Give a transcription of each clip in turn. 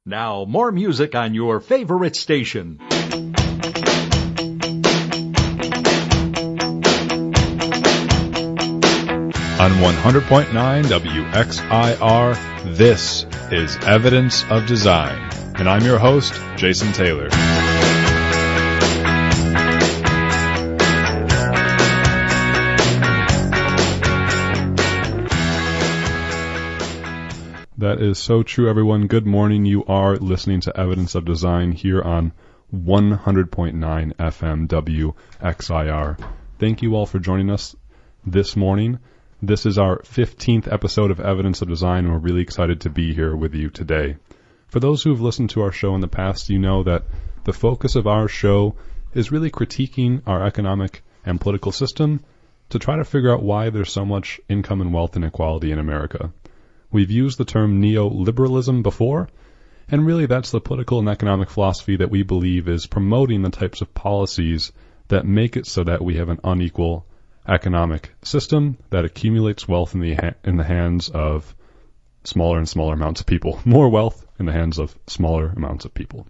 Now, more music on your favorite station. On 100.9 WXIR, this is Evidence of Design, and I'm your host, Jason Taylor. That is so true, everyone. Good morning. You are listening to Evidence of Design here on 100.9 FM WXIR. Thank you all for joining us this morning. This is our 15th episode of Evidence of Design, and we're really excited to be here with you today. For those who have listened to our show in the past, you know that the focus of our show is really critiquing our economic and political system to try to figure out why there's so much income and wealth inequality in America. We've used the term neoliberalism before, and really that's the political and economic philosophy that we believe is promoting the types of policies that make it so that we have an unequal economic system that accumulates wealth in the hands of smaller and smaller amounts of people. More wealth in the hands of smaller amounts of people.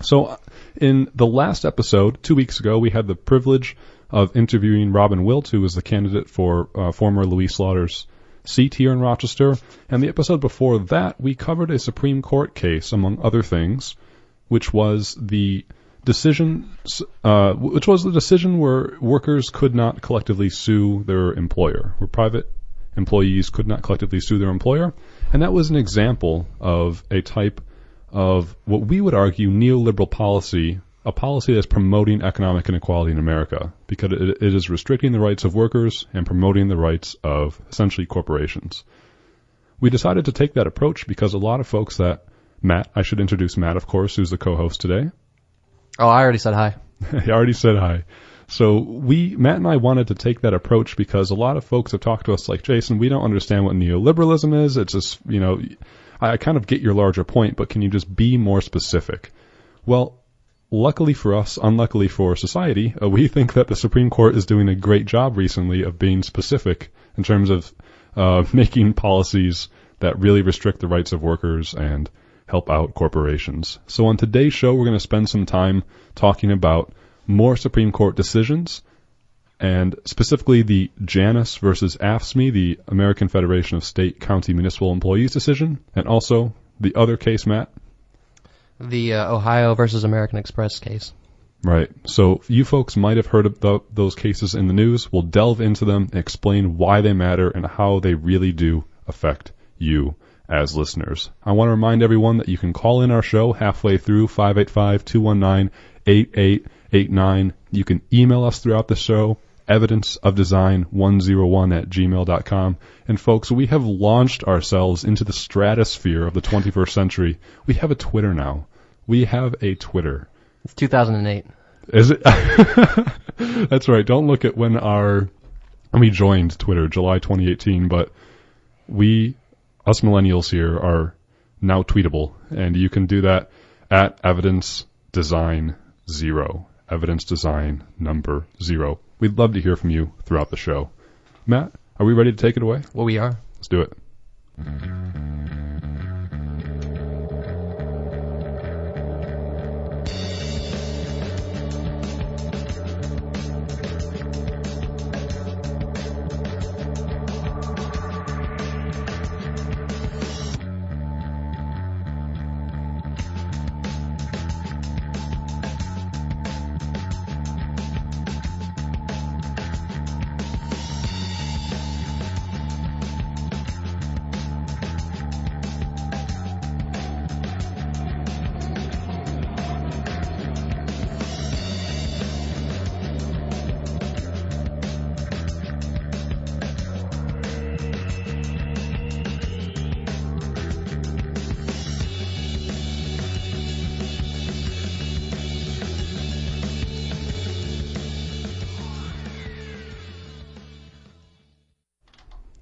So in the last episode, 2 weeks ago, we had the privilege of interviewing Robin Wilt, who was the candidate for former Louis Slaughter's seat here in Rochester. And the episode before that, we covered a Supreme Court case, among other things, which was the decision where workers could not collectively sue their employer, where private employees could not collectively sue their employer. And that was an example of a type of what we would argue neoliberal policy, a policy that's promoting economic inequality in America, because it is restricting the rights of workers and promoting the rights of essentially corporations. We decided to take that approach because a lot of folks that Matt, I should introduce Matt, of course, who's the co-host today. Oh, I already said hi. He already said hi. So Matt and I wanted to take that approach because a lot of folks have talked to us like, Jason, we don't understand what neoliberalism is. It's just, I kind of get your larger point, but can you just be more specific? Well, luckily for us, unluckily for society, we think that the Supreme Court is doing a great job recently of being specific in terms of making policies that really restrict the rights of workers and help out corporations. So on today's show, we're going to spend some time talking about more Supreme Court decisions, and specifically the Janus versus AFSCME, the American Federation of State, County, Municipal Employees decision, and also the other case, Matt. The Ohio versus American Express case. Right. So you folks might have heard of those cases in the news. We'll delve into them, explain why they matter, and how they really do affect you as listeners. I want to remind everyone that you can call in our show halfway through, 585-219-8889. You can email us throughout the show, evidenceofdesign101@gmail.com. And folks, we have launched ourselves into the stratosphere of the 21st century. We have a Twitter now. We have a Twitter. It's 2008. Is it? That's right. Don't look at when we joined Twitter, July 2018, but us millennials here are now tweetable, and you can do that at Evidence Design 0. Evidence Design number 0. We'd love to hear from you throughout the show. Matt, are we ready to take it away? Well, we are. Let's do it.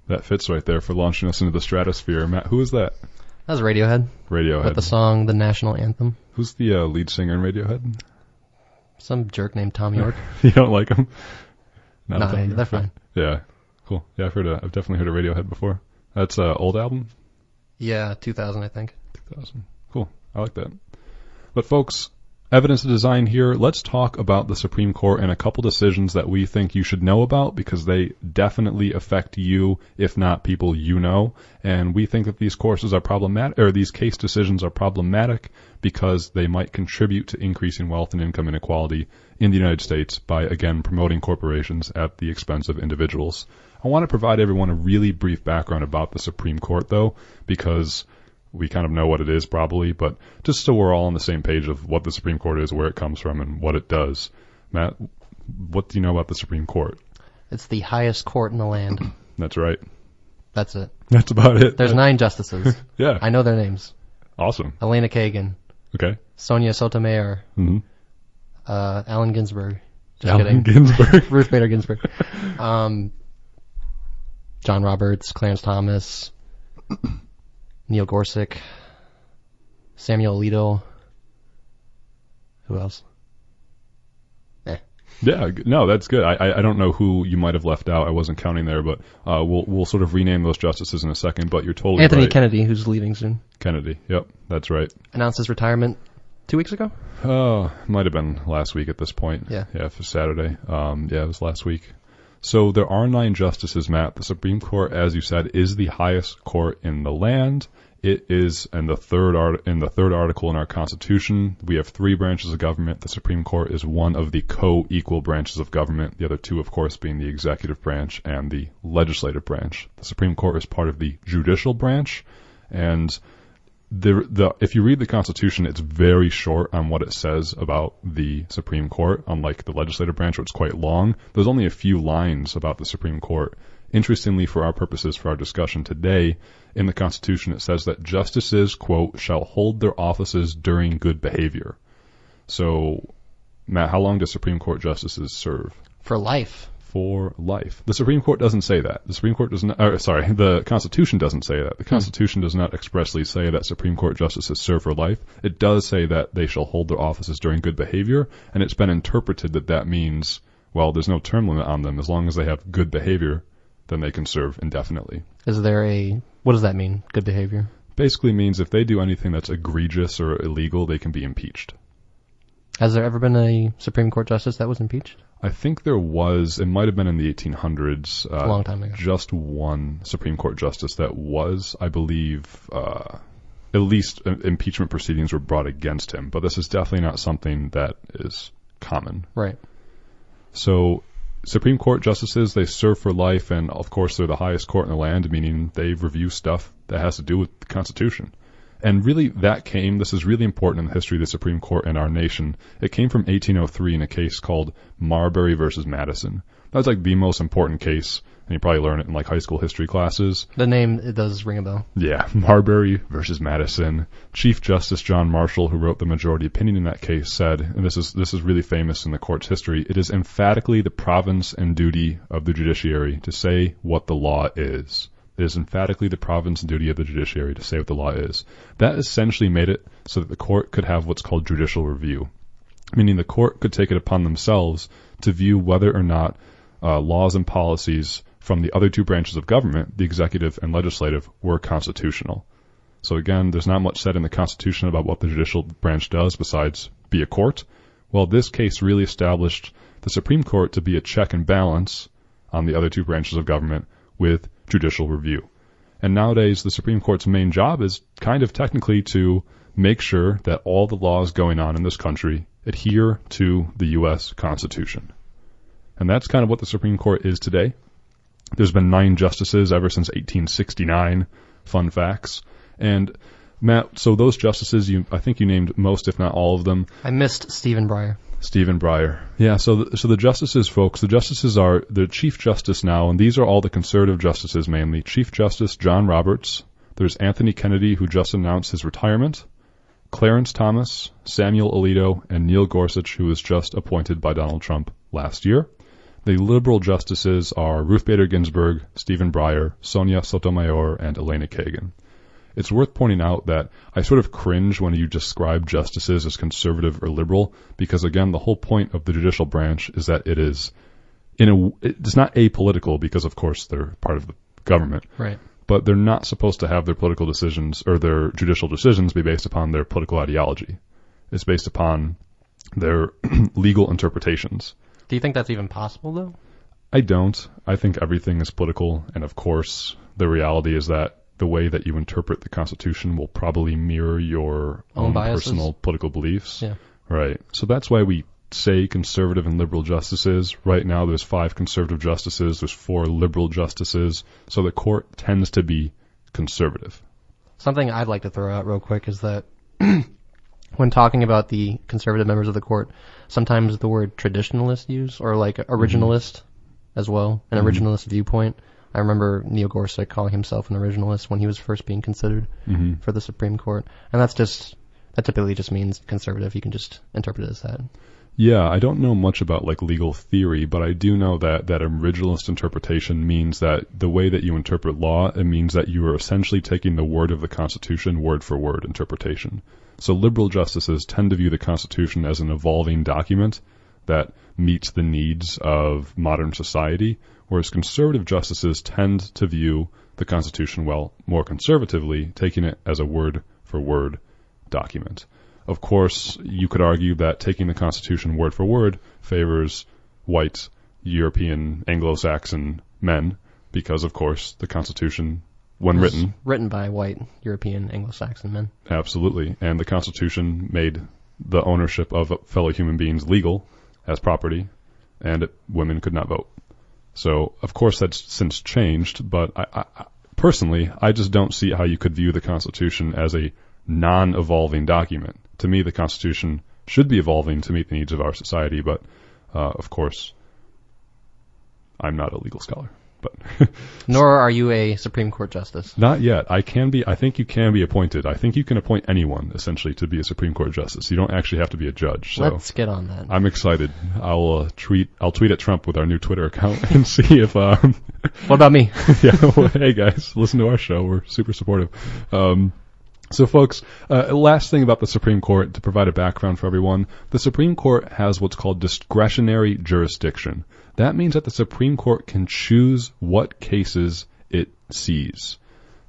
That fits right there for launching us into the stratosphere. Matt, who is that? That was Radiohead. Radiohead. With the song The National Anthem. Who's the lead singer in Radiohead? Some jerk named Tom York. You don't like him? No, they're fine. Yeah, cool. Yeah, I've definitely heard of Radiohead before. That's an old album? Yeah, 2000, I think. 2000. Cool. I like that. But folks, Evidence of Design here, let's talk about the Supreme Court and a couple decisions that we think you should know about because they definitely affect you, if not people you know. And we think that these courses are problematic, or these case decisions are problematic because they might contribute to increasing wealth and income inequality in the United States by, again, promoting corporations at the expense of individuals. I want to provide everyone a really brief background about the Supreme Court, though, because we kind of know what it is probably, but just so we're all on the same page of what the Supreme Court is, where it comes from, and what it does. Matt, what do you know about the Supreme Court? It's the highest court in the land. That's right. That's it. That's about it. There's 9 justices. Yeah. I know their names. Awesome. Elena Kagan. Okay. Sonia Sotomayor. Mm-hmm. Allen Ginsberg. Just Allen kidding. Ginsberg. Ruth Bader Ginsburg. John Roberts, Clarence Thomas, Neil Gorsuch, Samuel Alito. Who else? Yeah, no, that's good. I don't know who you might have left out. I wasn't counting there, but we'll sort of rename those justices in a second. But you're totally Anthony right. Kennedy, who's leaving soon. Kennedy, yep, that's right. Announced his retirement 2 weeks ago? Oh, might have been last week at this point. Yeah, for Saturday. Yeah, it was last week. So there are 9 justices, Matt. The Supreme Court, as you said, is the highest court in the land. It is in the third article in our Constitution. We have 3 branches of government. The Supreme Court is one of the co-equal branches of government. The other 2, of course, being the executive branch and the legislative branch. The Supreme Court is part of the judicial branch, and if you read the Constitution, it's very short on what it says about the Supreme Court, unlike the legislative branch, which is quite long. There's only a few lines about the Supreme Court. Interestingly, for our purposes, for our discussion today, in the Constitution it says that justices, quote, shall hold their offices during good behavior. So, Matt, how long do Supreme Court justices serve? For life. For life. The Supreme Court doesn't say that. The Constitution doesn't say that. The Constitution does not expressly say that Supreme Court justices serve for life. It does say that they shall hold their offices during good behavior, and it's been interpreted that means, well, there's no term limit on them. As long as they have good behavior, then they can serve indefinitely. What does that mean, good behavior? Basically means if they do anything that's egregious or illegal, they can be impeached. Has there ever been a Supreme Court justice that was impeached? I think there was. It might have been in the 1800s. A long time ago. Just one Supreme Court justice that was, I believe, at least impeachment proceedings were brought against him. But this is definitely not something that is common. Right. So Supreme Court justices, they serve for life, and of course they're the highest court in the land, meaning they review stuff that has to do with the Constitution. And really, this is really important in the history of the Supreme Court in our nation. It came from 1803 in a case called Marbury versus Madison. That was like the most important case, and you probably learn it in like high school history classes. The name, it does ring a bell. Yeah, Marbury versus Madison. Chief Justice John Marshall, who wrote the majority opinion in that case, said, and this is really famous in the court's history, it is emphatically the province and duty of the judiciary to say what the law is. It is emphatically the province and duty of the judiciary to say what the law is. That essentially made it so that the court could have what's called judicial review, meaning the court could take it upon themselves to view whether or not laws and policies from the other 2 branches of government, the executive and legislative, were constitutional. So again, there's not much said in the Constitution about what the judicial branch does besides be a court. Well, this case really established the Supreme Court to be a check and balance on the other 2 branches of government with judicial review. And nowadays, the Supreme Court's main job is kind of technically to make sure that all the laws going on in this country adhere to the U.S. Constitution. And that's kind of what the Supreme Court is today. There's been 9 justices ever since 1869. Fun facts. And Matt, so those justices, I think you named most, if not all of them. I missed Stephen Breyer. Stephen Breyer. Yeah, so the justices, folks, the justices are the Chief Justice now, and these are all the conservative justices mainly. Chief Justice John Roberts. There's Anthony Kennedy, who just announced his retirement. Clarence Thomas, Samuel Alito, and Neil Gorsuch, who was just appointed by Donald Trump last year. The liberal justices are Ruth Bader Ginsburg, Stephen Breyer, Sonia Sotomayor, and Elena Kagan. It's worth pointing out that I sort of cringe when you describe justices as conservative or liberal, because again, the whole point of the judicial branch is that it is it's not apolitical, because of course they're part of the government. Right. but they're not supposed to have their political decisions or their judicial decisions be based upon their political ideology. It's based upon their legal interpretations. Do you think that's even possible, though? I don't. I think everything is political, and of course, the reality is that the way that you interpret the Constitution will probably mirror your own personal political beliefs. Yeah. Right. So that's why we say conservative and liberal justices. Right now there's 5 conservative justices, there's 4 liberal justices, so the court tends to be conservative. Something I'd like to throw out real quick is that when talking about the conservative members of the court, sometimes the word traditionalist used, or like originalist as well, an originalist viewpoint. I remember Neil Gorsuch calling himself an originalist when he was first being considered for the Supreme Court. And that typically just means conservative. You can just interpret it as that. Yeah, I don't know much about like legal theory, but I do know that originalist interpretation means that the way that you interpret law, it means that you are essentially taking the word of the Constitution word for word interpretation. So liberal justices tend to view the Constitution as an evolving document that meets the needs of modern society, whereas conservative justices tend to view the Constitution, well, more conservatively, taking it as a word for word document. Of course, you could argue that taking the Constitution word for word favors white, European, Anglo-Saxon men, because, of course, the Constitution, when written by white, European, Anglo-Saxon men. Absolutely. And the Constitution made the ownership of fellow human beings legal as property, and women could not vote. So, of course, that's since changed, but I personally, I just don't see how you could view the Constitution as a non-evolving document. To me, the Constitution should be evolving to meet the needs of our society, but, of course, I'm not a legal scholar. But nor are you a Supreme Court justice. Not yet. I think you can be appointed. I think you can appoint anyone, essentially, to be a Supreme Court justice. You don't actually have to be a judge. So let's get on that. I'm excited. I'll tweet at Trump with our new Twitter account and see if what about me? Yeah, well, hey guys, listen to our show. We're super supportive. So folks, last thing about the Supreme Court, to provide a background for everyone, the Supreme Court has what's called discretionary jurisdiction. That means that the Supreme Court can choose what cases it sees.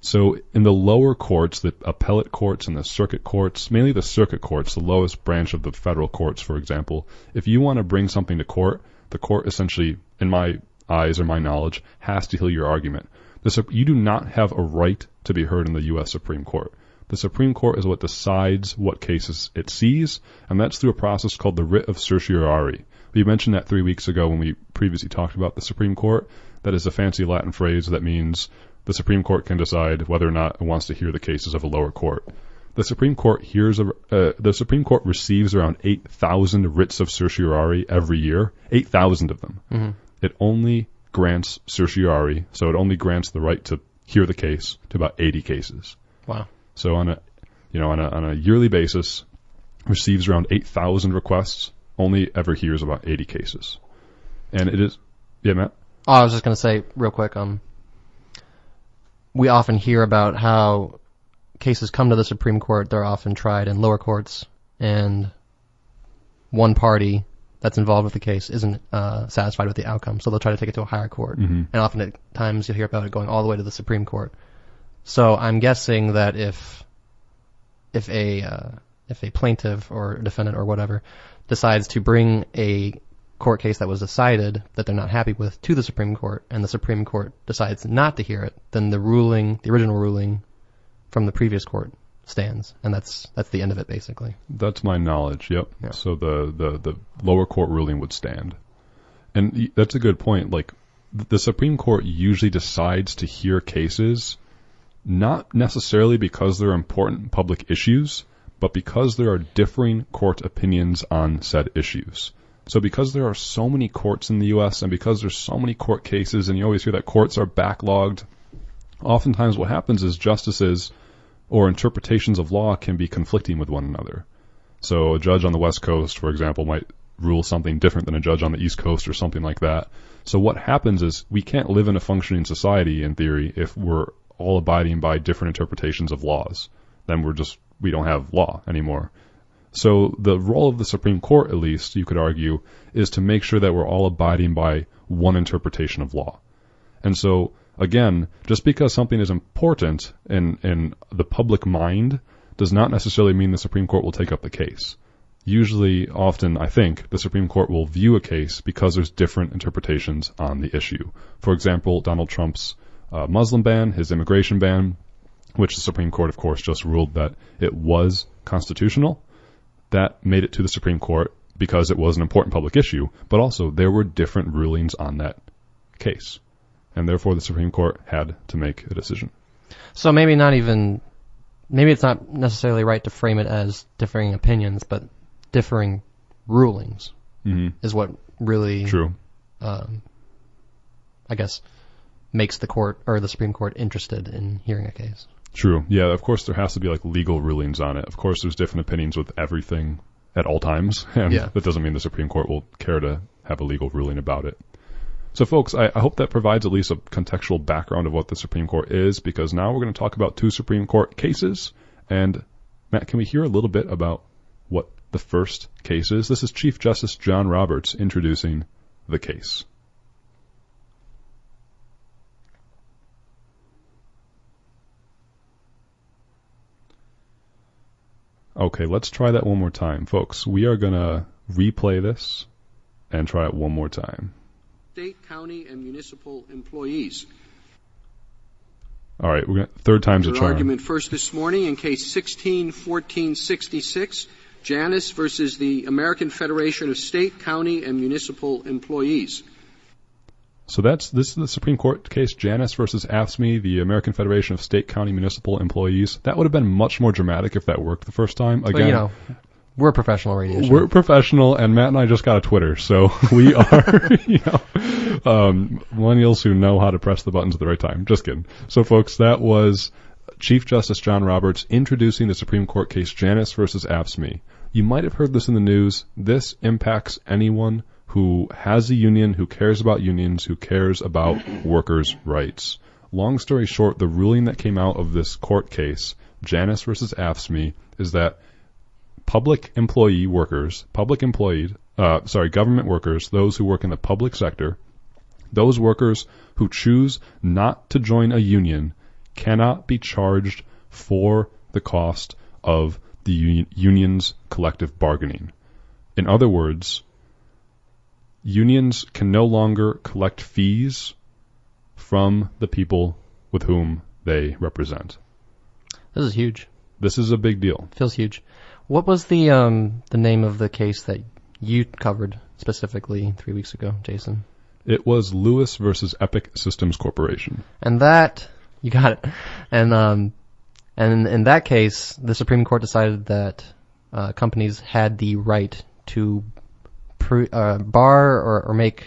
So in the lower courts, the appellate courts and the circuit courts, mainly the circuit courts, the lowest branch of the federal courts, for example, if you want to bring something to court, the court essentially, in my eyes or my knowledge, has to hear your argument. You do not have a right to be heard in the U.S. Supreme Court. The Supreme Court is what decides what cases it sees, and that's through a process called the writ of certiorari. We mentioned that 3 weeks ago when we previously talked about the Supreme Court. That is a fancy Latin phrase that means the Supreme Court can decide whether or not it wants to hear the cases of a lower court. The Supreme Court receives around 8,000 writs of certiorari every year, 8,000 of them. Mm-hmm. It only grants certiorari, so it only grants the right to hear the case to about 80 cases. Wow. So on a yearly basis, receives around 8,000 requests, only ever hears about 80 cases. And it is, yeah, Matt? Oh, I was just going to say real quick, we often hear about how cases come to the Supreme Court, they're often tried in lower courts, and one party that's involved with the case isn't satisfied with the outcome, so they'll try to take it to a higher court. Mm-hmm. And often at times you'll hear about it going all the way to the Supreme Court. So I'm guessing that if a plaintiff or defendant or whatever decides to bring a court case that was decided that they're not happy with to the Supreme Court, and the Supreme Court decides not to hear it, then the original ruling from the previous court stands, and that's the end of it, basically. That's my knowledge. Yep. Yeah. So the lower court ruling would stand, and that's a good point. Like the Supreme Court usually decides to hear cases not necessarily because they're important public issues, but because there are differing court opinions on said issues. So because there are so many courts in the U.S. and because there's so many court cases, and you always hear that courts are backlogged, oftentimes what happens is justices or interpretations of law can be conflicting with one another. So a judge on the West Coast, for example, might rule something different than a judge on the East Coast or something like that. So what happens is we can't live in a functioning society, in theory, if we're all abiding by different interpretations of laws. Then we don't have law anymore. So the role of the Supreme Court, at least, you could argue, is to make sure that we're all abiding by one interpretation of law. And so Again, just because something is important in the public mind does not necessarily mean the Supreme Court will take up the case. Usually, often, I think, the Supreme Court will view a case because there's different interpretations on the issue. For example, Donald Trump's Muslim ban, his immigration ban, which the Supreme Court, of course, just ruled that it was constitutional. That made it to the Supreme Court because it was an important public issue, but also there were different rulings on that case. And therefore, the Supreme Court had to make a decision. So maybe it's not necessarily right to frame it as differing opinions, but differing rulings is what really, true. I guess, makes the court or the Supreme Court interested in hearing a case. True. Yeah, of course there has to be like legal rulings on it. Of course there's different opinions with everything at all times, and that doesn't mean the Supreme Court will care to have a legal ruling about it. So folks, I hope that provides at least a contextual background of what the Supreme Court is, because now we're going to talk about two Supreme Court cases. And Matt, can we hear a little bit about what the first case is? This is Chief Justice John Roberts introducing the case. Okay, let's try that one more time. Folks, we are going to replay this and try it one more time. State, county, and municipal employees. All right, we're going to, third time's a charm. Argument first this morning in case 16-1466, Janus versus the American Federation of State, County, and Municipal Employees. So this is the Supreme Court case, Janus versus AFSCME, the American Federation of State, County, Municipal Employees. That would have been much more dramatic if that worked the first time. Again, but, we're a professional radio show. We're professional, and Matt and I just got a Twitter, so we are, millennials who know how to press the buttons at the right time. Just kidding. So, folks, that was Chief Justice John Roberts introducing the Supreme Court case Janus versus AFSCME. You might have heard this in the news. This impacts anyone who has a union, who cares about unions, who cares about workers' rights. Long story short, the ruling that came out of this court case, Janus versus AFSCME, is that government workers, those who work in the public sector, those workers who choose not to join a union cannot be charged for the cost of the union's collective bargaining. In other words, unions can no longer collect fees from the people with whom they represent. This is huge. This is a big deal. Feels huge. What was the name of the case that you covered specifically 3 weeks ago, Jason? It was Lewis versus Epic Systems Corporation. And that, you got it. And in that case, the Supreme Court decided that companies had the right to bar or make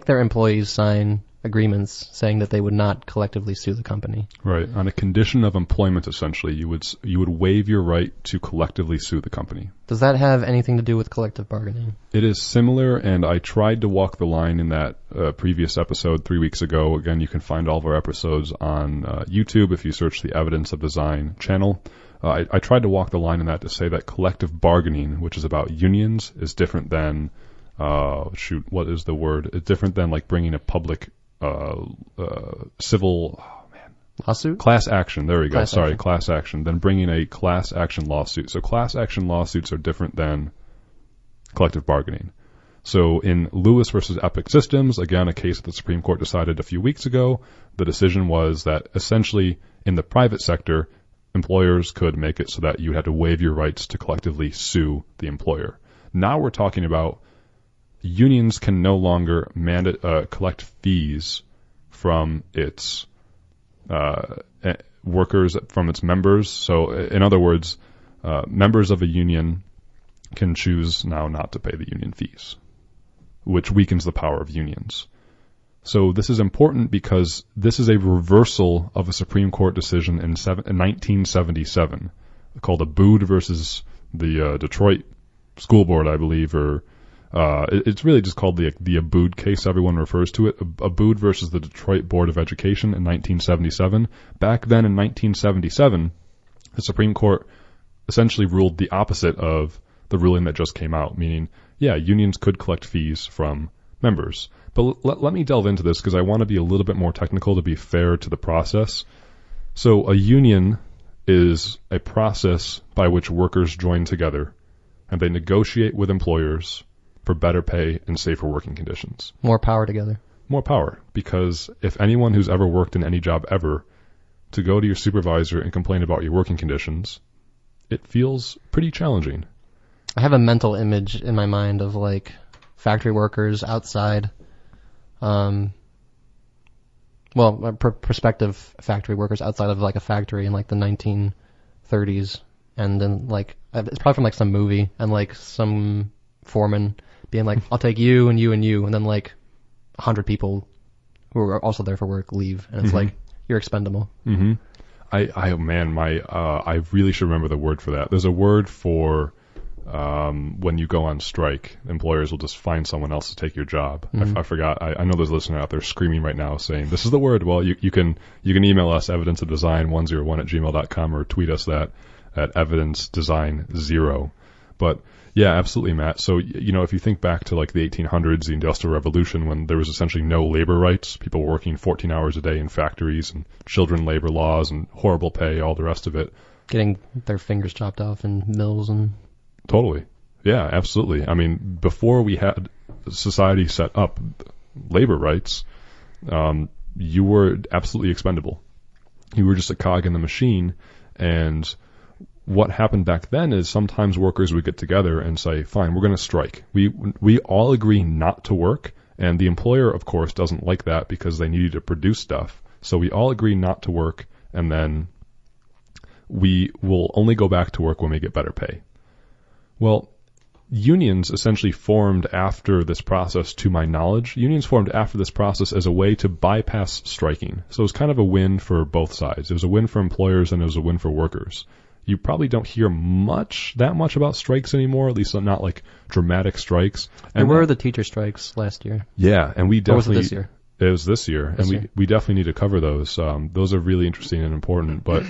their employees sign agreements saying that they would not collectively sue the company. Right. On a condition of employment, essentially, you would waive your right to collectively sue the company. Does that have anything to do with collective bargaining? It is similar, and I tried to walk the line in that previous episode 3 weeks ago. Again, you can find all of our episodes on YouTube if you search the Evidence of Design channel. I tried to walk the line in that to say that collective bargaining, which is about unions, is different than what is the word? It's different than like bringing a public civil lawsuit? Class action. There we go. Class action. Then bringing a class action lawsuit. So class action lawsuits are different than collective bargaining. So in Lewis versus Epic Systems, again, a case that the Supreme Court decided a few weeks ago, the decision was that essentially in the private sector, employers could make it so that you had to waive your rights to collectively sue the employer. Now we're talking about unions can no longer collect fees from its workers, from its members. So, in other words, members of a union can choose now not to pay the union fees, which weakens the power of unions. So this is important because this is a reversal of a Supreme Court decision in 1977 called Abood versus the Detroit School Board, I believe, or it's really just called the Abood case. Everyone refers to it. Abood versus the Detroit Board of Education in 1977. Back then in 1977, the Supreme Court essentially ruled the opposite of the ruling that just came out, meaning, yeah, unions could collect fees from members. But let me delve into this because I want to be a little bit more technical to be fair to the process. So a union is a process by which workers join together and they negotiate with employers for better pay and safer working conditions. More power together. More power, because if anyone who's ever worked in any job ever, to go to your supervisor and complain about your working conditions, it feels pretty challenging. I have a mental image in my mind of like factory workers outside, prospective factory workers outside of like a factory in like the 1930s, and then like it's probably from like some movie, and like some foreman being like, "I'll take you and you and you," and then like 100 people who are also there for work leave, and it's like, you're expendable. Mm-hmm. I really should remember the word for that. There's a word for when you go on strike, employers will just find someone else to take your job. I forgot. I know there's a listener out there screaming right now saying, "This is the word." Well, you can email us evidenceofdesign101@gmail.com or tweet us that at evidencedesign0. But yeah, absolutely, Matt. So, if you think back to like the 1800s, the Industrial Revolution, when there was essentially no labor rights, people were working 14 hours a day in factories, and children labor laws and horrible pay, all the rest of it. Getting their fingers chopped off in mills and... Totally. Yeah, absolutely. I mean, before we had society set up labor rights, you were absolutely expendable. You were just a cog in the machine, and what happened back then is sometimes workers would get together and say, fine, we're going to strike. We all agree not to work, and the employer, of course, doesn't like that because they need you to produce stuff. So we all agree not to work, and then we will only go back to work when we get better pay. Well, unions essentially formed after this process, to my knowledge. Unions formed after this process as a way to bypass striking. So it was kind of a win for both sides. It was a win for employers and it was a win for workers. You probably don't hear that much about strikes anymore, at least not like dramatic strikes. And there were the teacher strikes last year. Yeah, and we definitely... Or was it this year? It was this year, we definitely need to cover those. Those are really interesting and important, but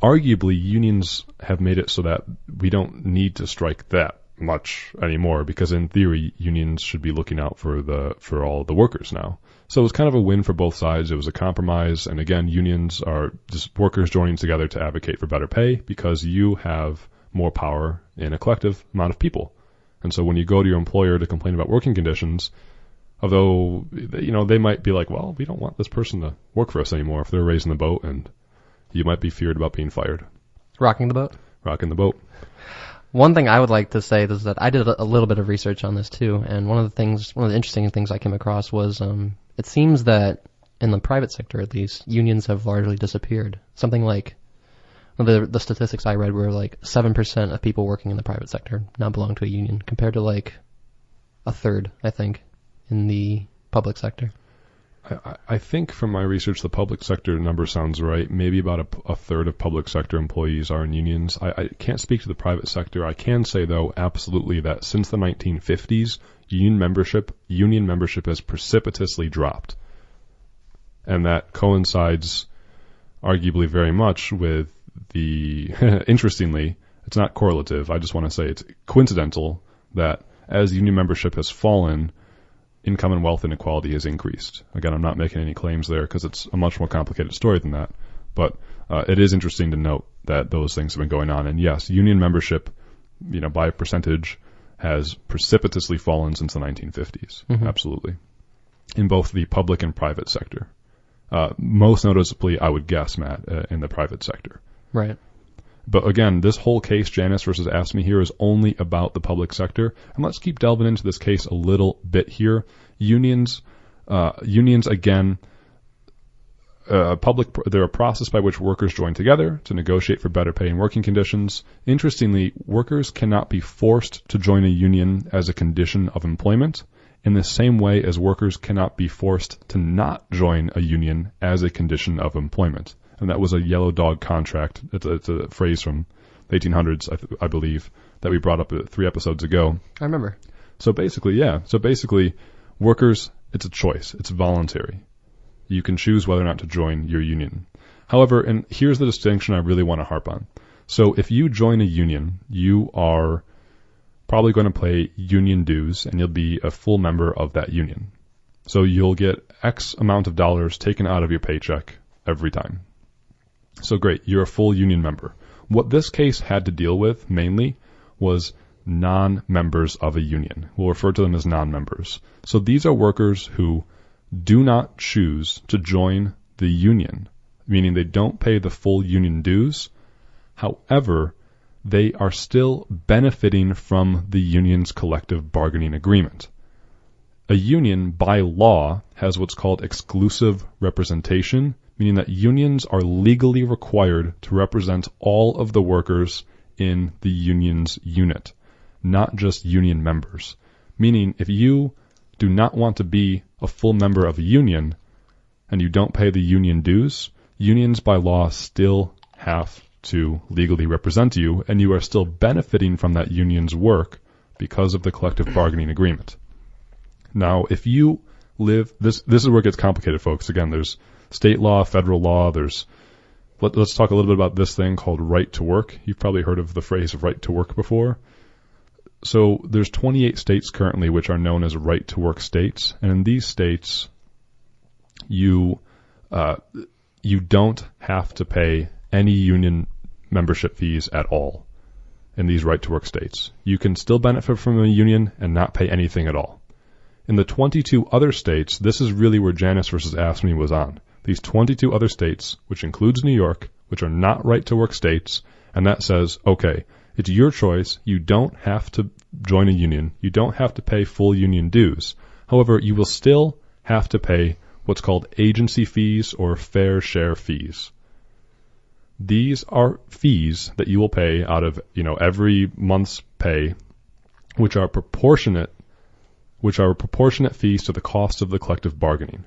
arguably unions have made it so that we don't need to strike that much anymore, because in theory unions should be looking out for all the workers now. So it was kind of a win for both sides. It was a compromise, and again, unions are just workers joining together to advocate for better pay because you have more power in a collective amount of people. And so when you go to your employer to complain about working conditions, although they might be like, well, we don't want this person to work for us anymore if they're raising the boat, and you might be feared about being fired. Rocking the boat? Rocking the boat. One thing I would like to say is that I did a little bit of research on this too, and one of the interesting things I came across was it seems that in the private sector, at least, unions have largely disappeared. Something like the statistics I read were like 7% of people working in the private sector now belong to a union, compared to like a third, I think, in the public sector. I think from my research, the public sector number sounds right. Maybe about a third of public sector employees are in unions. I can't speak to the private sector. I can say, though, absolutely that since the 1950s, union membership has precipitously dropped. And that coincides arguably very much with the, interestingly, it's not correlative. I just want to say it's coincidental that as union membership has fallen, income and wealth inequality has increased. Again, I'm not making any claims there because it's a much more complicated story than that. But it is interesting to note that those things have been going on. And yes, union membership, by a percentage, has precipitously fallen since the 1950s. Mm-hmm. Absolutely. In both the public and private sector. Most noticeably, I would guess, Matt, in the private sector. Right. But again, this whole case, Janus versus AFSCME here, is only about the public sector. And let's keep delving into this case a little bit here. Unions again, they're a process by which workers join together to negotiate for better pay and working conditions. Interestingly, workers cannot be forced to join a union as a condition of employment, in the same way as workers cannot be forced to not join a union as a condition of employment. And that was a yellow dog contract. It's a phrase from the 1800s, I believe, that we brought up 3 episodes ago. I remember. So basically, workers, it's a choice. It's voluntary. You can choose whether or not to join your union. However, and here's the distinction I really want to harp on. So if you join a union, you are probably going to pay union dues, and you'll be a full member of that union. So you'll get X amount of dollars taken out of your paycheck every time. So great, you're a full union member. What this case had to deal with mainly was non-members of a union. We'll refer to them as non-members. So these are workers who do not choose to join the union, meaning they don't pay the full union dues. However, they are still benefiting from the union's collective bargaining agreement. A union, by law, has what's called exclusive representation, meaning that unions are legally required to represent all of the workers in the union's unit, not just union members. Meaning, if you do not want to be a full member of a union and you don't pay the union dues, unions by law still have to legally represent you, and you are still benefiting from that union's work because of the collective bargaining agreement. Now, if you live, this is where it gets complicated, folks. Again, there's state law, federal law, let's talk a little bit about this thing called right to work. You've probably heard of the phrase right to work before. So there's 28 states currently which are known as right to work states, and in these states, you don't have to pay any union membership fees at all in these right to work states. You can still benefit from a union and not pay anything at all. In the 22 other states, this is really where Janus versus AFSCME was on. These 22 other states, which includes New York, which are not right to work states, and that says, okay, it's your choice. You don't have to join a union. You don't have to pay full union dues. However, you will still have to pay what's called agency fees or fair share fees. These are fees that you will pay out of, every month's pay, which are proportionate fees to the cost of the collective bargaining.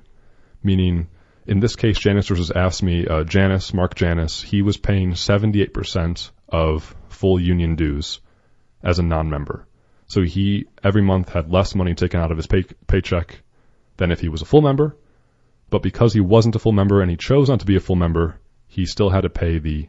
Meaning, in this case, Janus versus AFSCME, Mark Janus, he was paying 78% of full union dues as a non-member. So he, every month, had less money taken out of his paycheck than if he was a full member. But because he wasn't a full member and he chose not to be a full member, he still had to pay the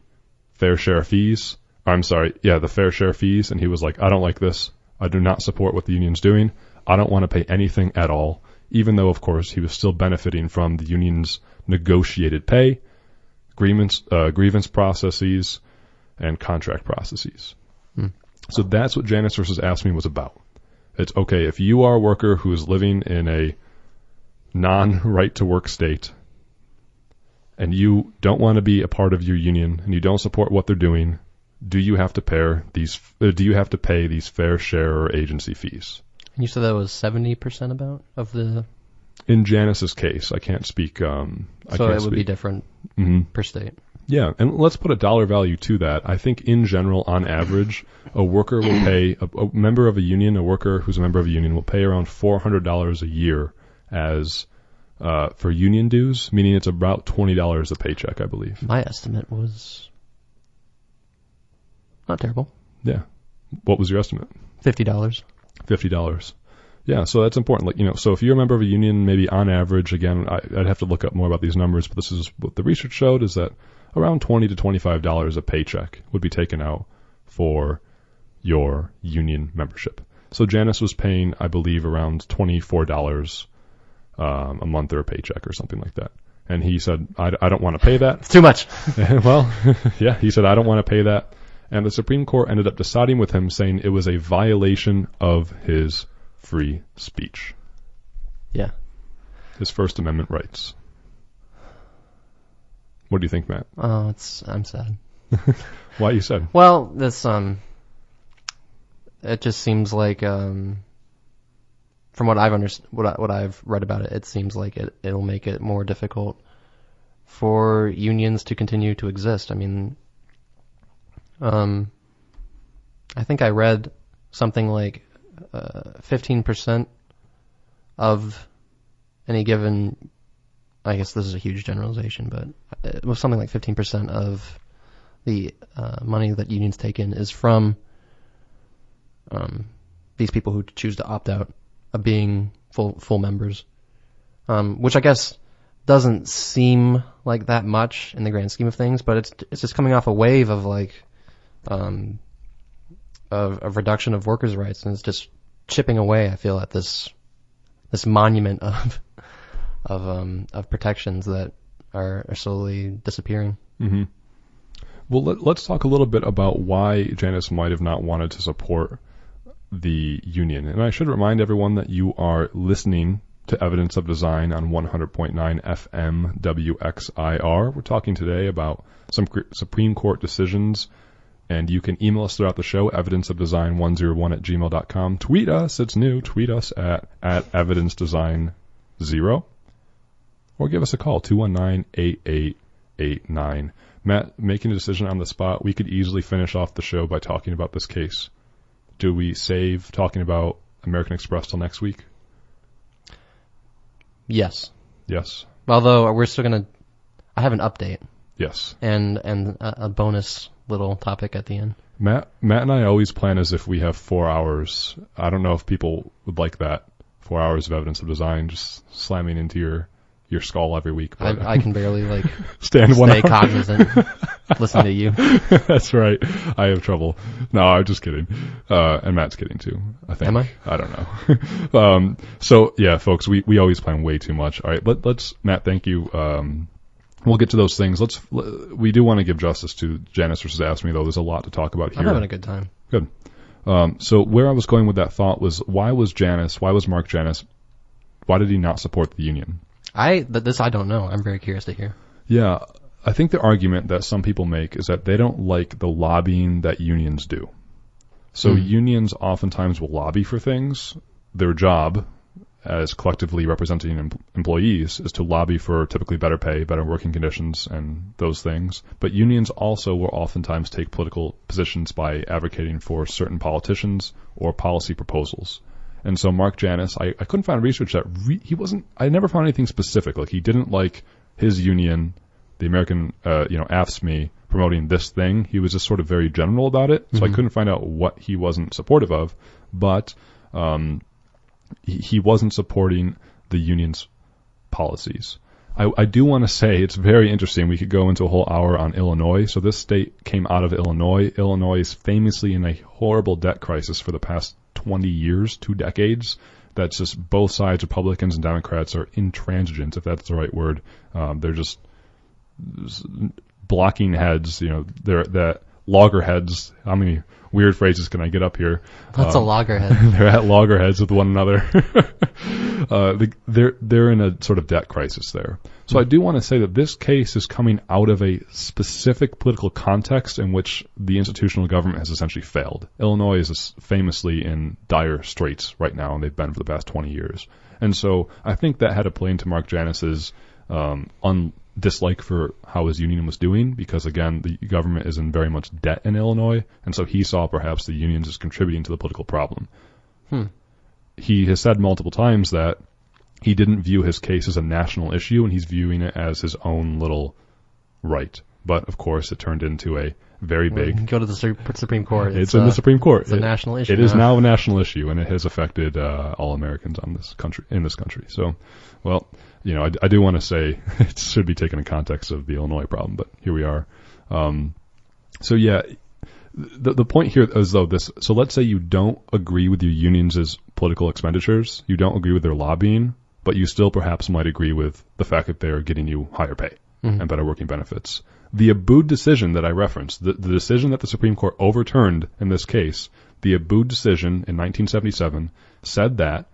fair share fees. The fair share fees. And he was like, I don't like this. I do not support what the union's doing. I don't want to pay anything at all, even though, of course, he was still benefiting from the union's negotiated pay, grievance processes, and contract processes. So that's what Janus versus AFSCME was about. It's okay, if you are a worker who is living in a non-right-to-work state, and you don't want to be a part of your union, and you don't support what they're doing, do you have to pay these fair share or agency fees? And you said that was 70% about of the... In Janus's case, I can't speak... So it would be different per state. Yeah, and let's put a dollar value to that. I think in general, on average, a worker will pay, a member of a union, a worker who's a member of a union will pay around $400 a year as for union dues, meaning it's about $20 a paycheck, I believe. My estimate was not terrible. Yeah. What was your estimate? $50. $50. Yeah, so that's important. So if you're a member of a union, maybe on average, again, I'd have to look up more about these numbers, but this is what the research showed, is that around $20 to $25 a paycheck would be taken out for your union membership. So Janus was paying, I believe, around $24 a month or a paycheck or something like that. And he said, I don't want to pay that. It's too much. Well, yeah, he said, I don't want to pay that. And the Supreme Court ended up deciding with him, saying it was a violation of his free speech. Yeah. His First Amendment rights. What do you think, Matt? Oh, I'm sad. Why are you sad? Well, this it just seems like from what I've read about it, it seems like it'll make it more difficult for unions to continue to exist. I mean, I think I read something like 15% of any given, I guess this is a huge generalization, but it was something like 15% of the money that unions take in is from these people who choose to opt out of being full members, which I guess doesn't seem like that much in the grand scheme of things, but it's just coming off a wave of of reduction of workers' rights, and it's just chipping away, I feel, at this monument of protections that are slowly disappearing. Mm-hmm. Well, let's talk a little bit about why Janus might have not wanted to support the union. And I should remind everyone that you are listening to Evidence of Design on 100.9 FM WXIR. We're talking today about some Supreme Court decisions, and you can email us throughout the show, evidenceofdesign101@gmail.com. Tweet us, it's new, tweet us at evidencedesign0, or give us a call, 219-8889. Matt, making a decision on the spot, we could easily finish off the show by talking about this case. Do we save talking about American Express till next week? Yes. Yes. Although we're still going to... I have an update. Yes. And a bonus little topic at the end. Matt and I always plan as if we have 4 hours. I don't know if people would like that. 4 hours of Evidence of Design just slamming into your skull every week. But I can barely stay cognizant. Listen to you. That's right. I have trouble. No, I'm just kidding. And Matt's kidding too, I think. Am I? I don't know. So yeah, folks, we always plan way too much. All right, let's Matt, thank you. We'll get to those things. We do want to give justice to Janus versus AFSCME, though. There's a lot to talk about here. I'm having a good time. Good. So where I was going with that thought was, why was Mark Janus, why did he not support the union? This I don't know. I'm very curious to hear. Yeah, I think the argument that some people make is that they don't like the lobbying that unions do. So unions oftentimes will lobby for things. Their job as collectively representing employees is to lobby for typically better pay, better working conditions, and those things. But unions also will oftentimes take political positions by advocating for certain politicians or policy proposals. And so Mark Janus, I couldn't find research that I never found anything specific. Like, he didn't like his union, the American, AFSCME, promoting this thing. He was just sort of very general about it. So I couldn't find out what he wasn't supportive of. But, he wasn't supporting the union's policies. I do want to say it's very interesting. We could go into a whole hour on Illinois. So this state came out of Illinois. Illinois is famously in a horrible debt crisis for the past 20 years, 2 decades. That's just both sides, Republicans and Democrats, are intransigent, if that's the right word. They're just blocking heads. They're that loggerheads. How many weird phrases can I get up here? What's a loggerhead? They're at loggerheads with one another. They're in a sort of debt crisis there. So I do want to say that this case is coming out of a specific political context in which the institutional government has essentially failed. Illinois is famously in dire straits right now, and they've been for the past 20 years. And so I think that had to play into Mark Janus's dislike for how his union was doing, because again, the government is in very much debt in Illinois, and so he saw perhaps the unions as contributing to the political problem. He has said multiple times that he didn't view his case as a national issue, and he's viewing it as his own little right. But of course, it turned into a very big... Go to the Supreme Court. It's in the Supreme Court. It's a national issue. It is now a national issue, and it has affected all Americans in this country. So, well, I do want to say it should be taken in context of the Illinois problem, but here we are. So yeah, the point here is though this. So let's say you don't agree with your unions' political expenditures, you don't agree with their lobbying, but you still perhaps might agree with the fact that they're getting you higher pay and better working benefits. The Abood decision that I referenced, the decision that the Supreme Court overturned in this case, the Abood decision in 1977 said that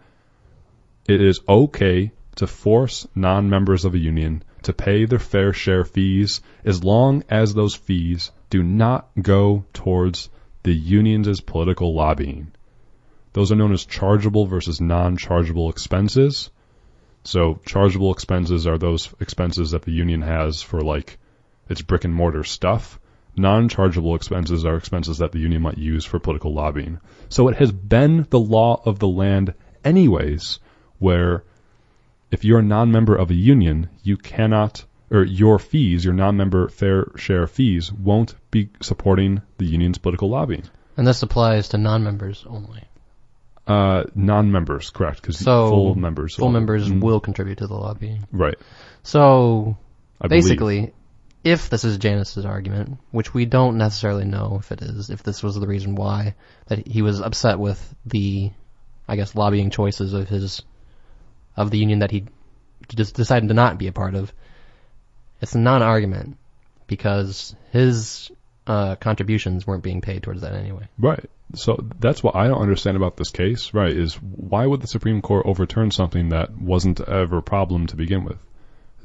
it is okay to force non-members of a union to pay their fair share fees as long as those fees do not go towards the union's political lobbying. Those are known as chargeable versus non-chargeable expenses. So chargeable expenses are those expenses that the union has for its brick and mortar stuff. Non-chargeable expenses are expenses that the union might use for political lobbying. So it has been the law of the land anyways, where if you're a non-member of a union, you cannot, or your fees, your non-member fair share fees, won't be supporting the union's political lobbying. And this applies to non-members only. Non-members, correct, because full members will contribute to the lobbying. Right. So basically, if this is Janus's argument, which we don't necessarily know if it is, if this was the reason why, that he was upset with the, I guess, lobbying choices of the union that he just decided to not be a part of, it's a non-argument because his contributions weren't being paid towards that anyway. Right. So that's what I don't understand about this case, right, is why would the Supreme Court overturn something that wasn't ever a problem to begin with?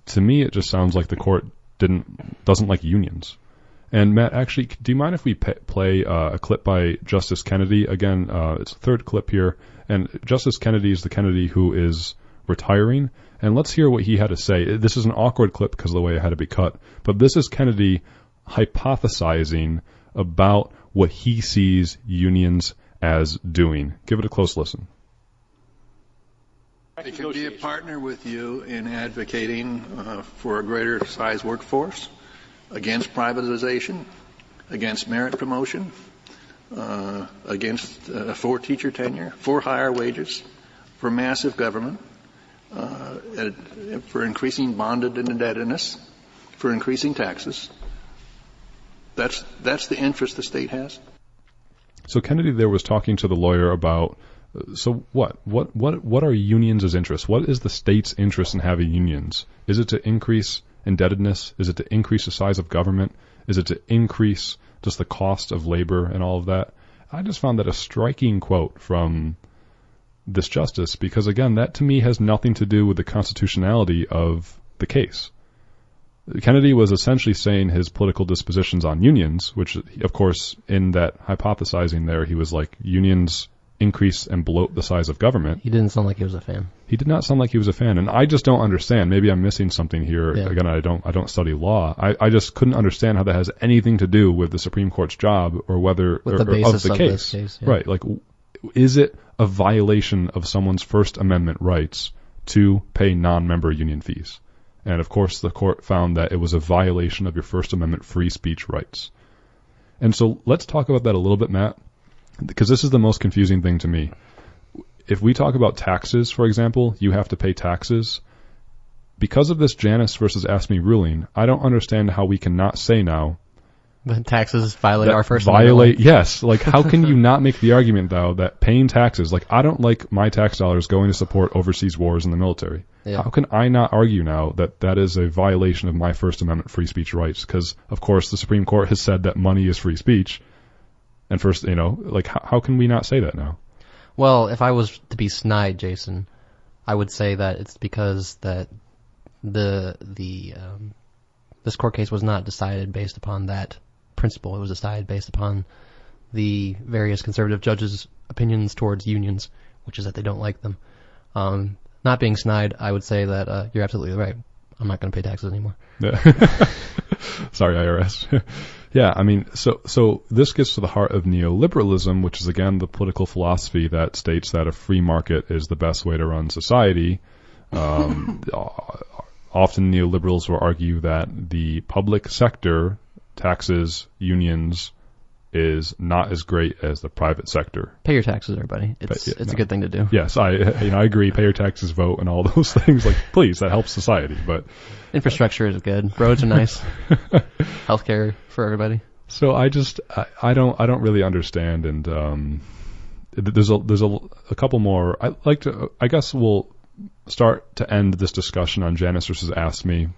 To me, it just sounds like the court doesn't like unions. And Matt, actually, do you mind if we play a clip by Justice Kennedy? Again, it's the third clip here, and Justice Kennedy is the Kennedy who is retiring, and let's hear what he had to say. This is an awkward clip because of the way it had to be cut, but this is Kennedy hypothesizing about what he sees unions as doing. Give it a close listen. It can be a partner with you in advocating for a greater size workforce, against privatization, against merit promotion, for teacher tenure, for higher wages, for massive government, for increasing bonded indebtedness, for increasing taxes. That's the interest the state has. So Kennedy there was talking to the lawyer about, so what are unions' interests? What is the state's interest in having unions? Is it to increase indebtedness? Is it to increase the size of government? Is it to increase just the cost of labor and all of that? I just found that a striking quote from this justice, because again, that to me has nothing to do with the constitutionality of the case. Kennedy was essentially saying his political dispositions on unions, which, of course, in that hypothesizing there, he was like, unions increase and bloat the size of government. He didn't sound like he was a fan. He did not sound like he was a fan, and I just don't understand. Maybe I'm missing something here. Yeah. Again, I don't study law. I just couldn't understand how that has anything to do with the Supreme Court's job or whether with the basis of this case. Yeah. Right? Like, is it a violation of someone's First Amendment rights to pay non-member union fees? And of course, the court found that it was a violation of your First Amendment free speech rights. And so let's talk about that a little bit, Matt, because this is the most confusing thing to me. If we talk about taxes, for example, you have to pay taxes. Because of this Janus versus AFSCME ruling, I don't understand how we cannot say now that taxes violate our First Amendment. Yes. Like, how can you not make the argument, though, that paying taxes, like, I don't like my tax dollars going to support overseas wars in the military. Yeah. How can I not argue now that that is a violation of my First Amendment free speech rights? Because, of course, the Supreme Court has said that money is free speech. And first, like, how can we not say that now? Well, if I was to be snide, Jason, I would say that it's because that this court case was not decided based upon that principle. It was decided based upon the various conservative judges' opinions towards unions, which is that they don't like them. Not being snide, I would say that you're absolutely right. I'm not going to pay taxes anymore. Yeah. Sorry, IRS. Yeah, I mean, so this gets to the heart of neoliberalism, which is, again, the political philosophy that states that a free market is the best way to run society. Often neoliberals will argue that the public sector, taxes, unions, is not as great as the private sector. Pay your taxes, everybody. It's a good thing to do. Yes, I agree. Pay your taxes, vote, and all those things. Like, please, that helps society. But infrastructure is good. Roads are nice. Healthcare for everybody. So I don't really understand. And there's a couple more. I guess we'll start to end this discussion on Janus versus AFSCME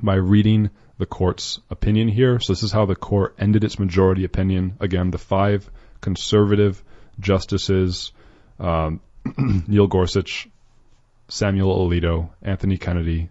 by reading the court's opinion here. So this is how the court ended its majority opinion. Again, the 5 conservative justices, Neil Gorsuch, Samuel Alito, Anthony Kennedy,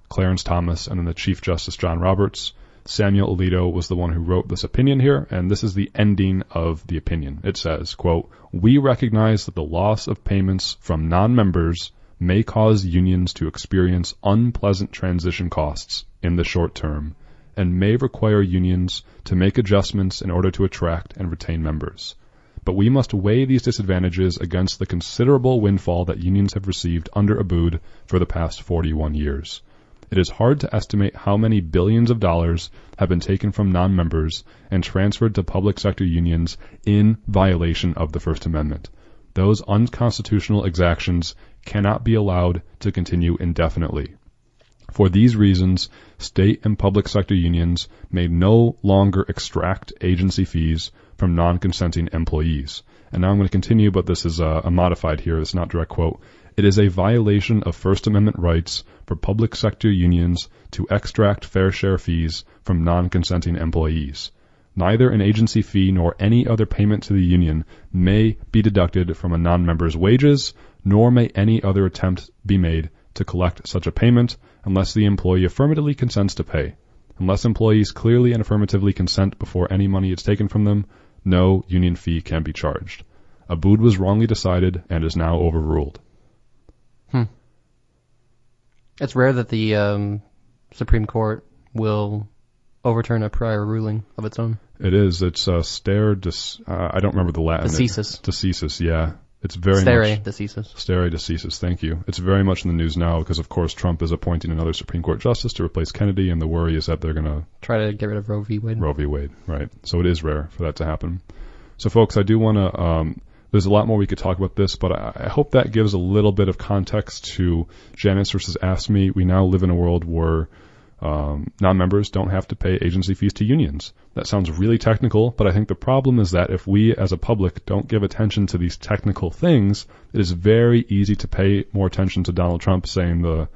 Clarence Thomas, and then the Chief Justice John Roberts. Samuel Alito was the one who wrote this opinion here, and this is the ending of the opinion. It says, quote, "We recognize that the loss of payments from non-members may cause unions to experience unpleasant transition costs in the short term, and may require unions to make adjustments in order to attract and retain members. But we must weigh these disadvantages against the considerable windfall that unions have received under Abood for the past 41 years. It is hard to estimate how many billions of dollars have been taken from non-members and transferred to public sector unions in violation of the First Amendment. Those unconstitutional exactions cannot be allowed to continue indefinitely. For these reasons, state and public sector unions may no longer extract agency fees from non-consenting employees. And now I'm going to continue, but this is a modified here. It's not direct quote. It is a violation of First Amendment rights for public sector unions to extract fair share fees from non-consenting employees. Neither an agency fee nor any other payment to the union may be deducted from a non-member's wages, nor may any other attempt be made to collect such a payment unless the employee affirmatively consents to pay. Unless employees clearly and affirmatively consent before any money is taken from them, no union fee can be charged. Abood was wrongly decided and is now overruled. It's rare that the Supreme Court will overturn a prior ruling of its own. It is. It's stare I don't remember the Latin. Decisis. Decisis, yeah. It's very stare much... decisis. Stare decisis, thank you. It's very much in the news now because, of course, Trump is appointing another Supreme Court justice to replace Kennedy, and the worry is that they're going to... try to get rid of Roe v. Wade. Roe v. Wade, right. So it is rare for that to happen. So, folks, I do want to... there's a lot more we could talk about this, but I hope that gives a little bit of context to Janus versus AFSCME. We now live in a world where non-members don't have to pay agency fees to unions. That sounds really technical, but I think the problem is that if we as a public don't give attention to these technical things, it is very easy to pay more attention to Donald Trump saying the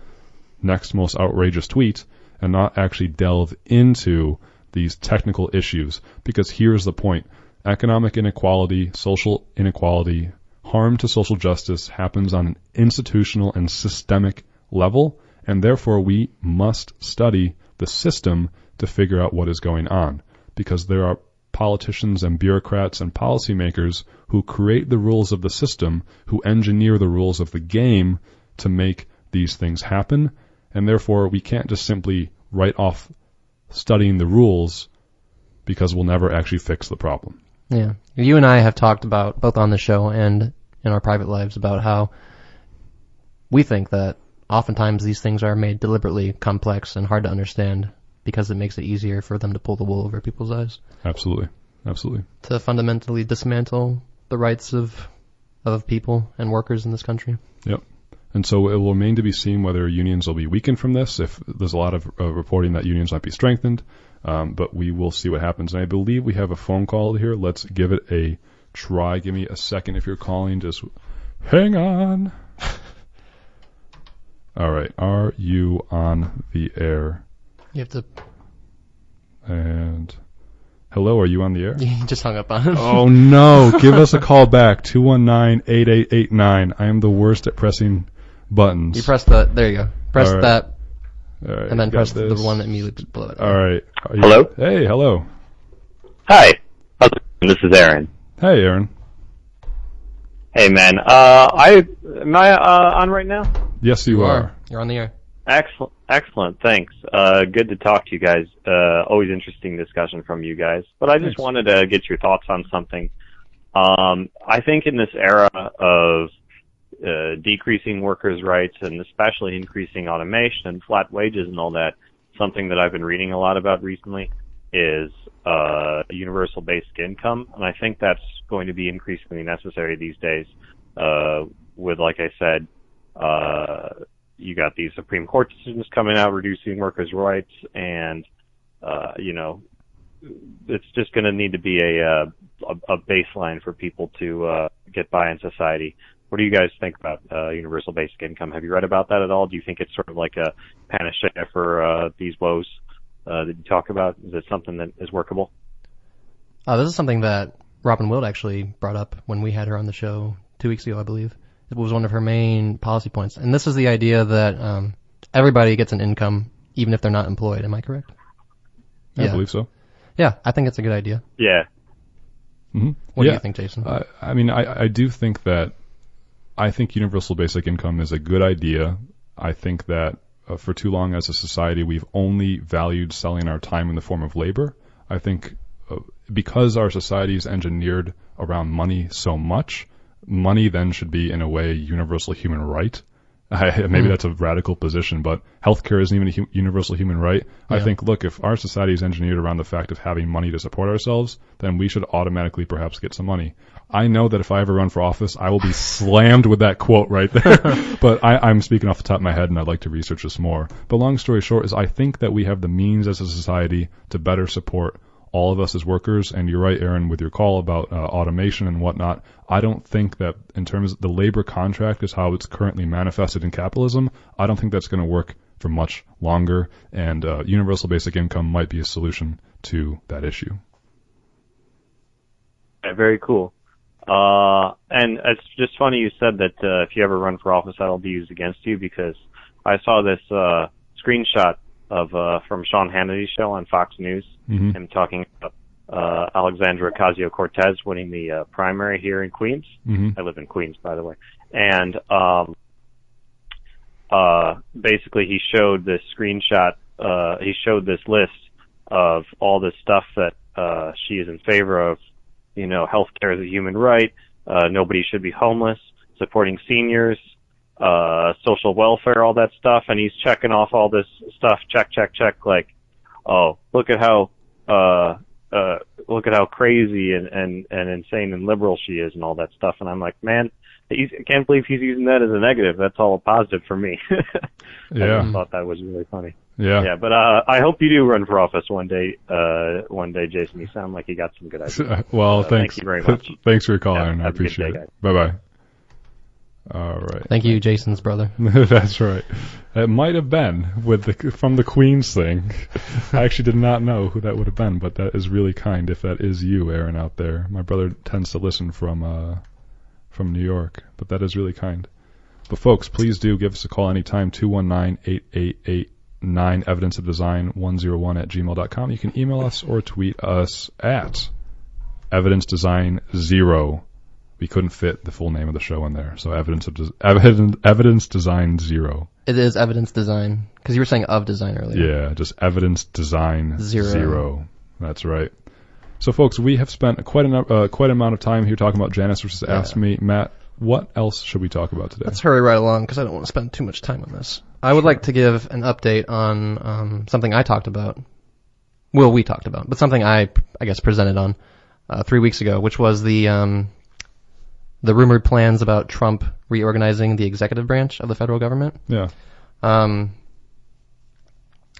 next most outrageous tweet and not actually delve into these technical issues. Because here's the point. Economic inequality, social inequality, harm to social justice happens on an institutional and systemic level, and therefore we must study the system to figure out what is going on, because there are politicians and bureaucrats and policymakers who create the rules of the system, who engineer the rules of the game to make these things happen, and therefore we can't just simply write off studying the rules because we'll never actually fix the problem. Yeah. You and I have talked about, both on the show and in our private lives, about how we think that oftentimes these things are made deliberately complex and hard to understand because it makes it easier for them to pull the wool over people's eyes. Absolutely. Absolutely. To fundamentally dismantle the rights of people and workers in this country. Yep. And so it will remain to be seen whether unions will be weakened from this. If there's a lot of reporting that unions might be strengthened, but we will see what happens. And I believe we have a phone call here. Let's give it a try. Give me a second if you're calling. Just hang on. All right. Are you on the air? You have to... And... Hello, are you on the air? You just hung up on him. Oh, no. Give us a call back. 219-8889. I am the worst at pressing buttons. You press the... There you go. Press right. that. Right, and then press the one that immediately below it. All right. Hello? Hey, hello. Hi. This is Aaron. Hey, Aaron. Hey, man. Am I on right now? Yes, you are. You're on the air. Excellent. Thanks. Good to talk to you guys. Always interesting discussion from you guys. But I just wanted to get your thoughts on something. I think in this era of decreasing workers' rights and especially increasing automation and flat wages and all that, something that I've been reading a lot about recently is universal basic income. And I think that's going to be increasingly necessary these days with, like I said, you got these Supreme Court decisions coming out reducing workers' rights, and it's just going to need to be a baseline for people to get by in society. What do you guys think about universal basic income? Have you read about that at all? Do you think it's sort of like a panacea for these woes that you talk about? Is it something that is workable? This is something that Robin Wild actually brought up when we had her on the show 2 weeks ago, I believe. It was one of her main policy points. And this is the idea that everybody gets an income, even if they're not employed. Am I correct? I believe so. Yeah, I think it's a good idea. Yeah. Mm-hmm. What do you think, Jason? I do think that universal basic income is a good idea. I think that for too long as a society, we've only valued selling our time in the form of labor. I think because our society is engineered around money so much, money then should be, in a way, a universal human right. Maybe that's a radical position, but healthcare isn't even a universal human right. Yeah. I think, look, if our society is engineered around the fact of having money to support ourselves, then we should automatically perhaps get some money. I know that if I ever run for office, I will be slammed with that quote right there. But I'm speaking off the top of my head, and I'd like to research this more. But long story short is I think that we have the means as a society to better support all of us as workers. And you're right, Aaron, with your call about automation and whatnot. I don't think that in terms of the labor contract is how it's currently manifested in capitalism. I don't think that's going to work for much longer. And universal basic income might be a solution to that issue. Yeah, very cool. And it's just funny you said that if you ever run for office, that'll be used against you, because I saw this screenshot of from Sean Hannity's show on Fox News, him talking about Alexandria Ocasio-Cortez winning the primary here in Queens. I live in Queens, by the way. And basically he showed this screenshot, he showed this list of all this stuff that she is in favor of. You know, healthcare is a human right, nobody should be homeless, supporting seniors, social welfare, all that stuff, and he's checking off all this stuff, check, like, oh, look at how crazy and insane and liberal she is and all that stuff. And I'm like, man, I can't believe he's using that as a negative. That's all a positive for me. Yeah. I thought that was really funny. Yeah. But I hope you do run for office one day, Jason. You sound like you got some good ideas. Well, thanks. Thank you very much. Thanks for your call, Yeah, Aaron. I have a good appreciate day, it. Bye-bye. All right. Thank you, Jason's brother. That's right. It might have been from the Queens thing. I actually did not know who that would have been, but that is really kind if that is you, Aaron, out there. My brother tends to listen from New York, but that is really kind. But folks, please do give us a call anytime, 219-888-9 evidenceofdesign101@gmail.com. You can email us or tweet us at evidencedesign0. We couldn't fit the full name of the show in there, so Evidence Design 0. It is Evidence Design, because you were saying of design earlier. Yeah, just Evidence Design 0. That's right. So, folks, we have spent quite an amount of time here talking about Janus versus AFSCME. Matt, what else should we talk about today? Let's hurry right along, because I don't want to spend too much time on this. I would like to give an update on something I talked about. Well, we talked about, but something I guess presented on 3 weeks ago, which was the rumored plans about Trump reorganizing the executive branch of the federal government. Yeah.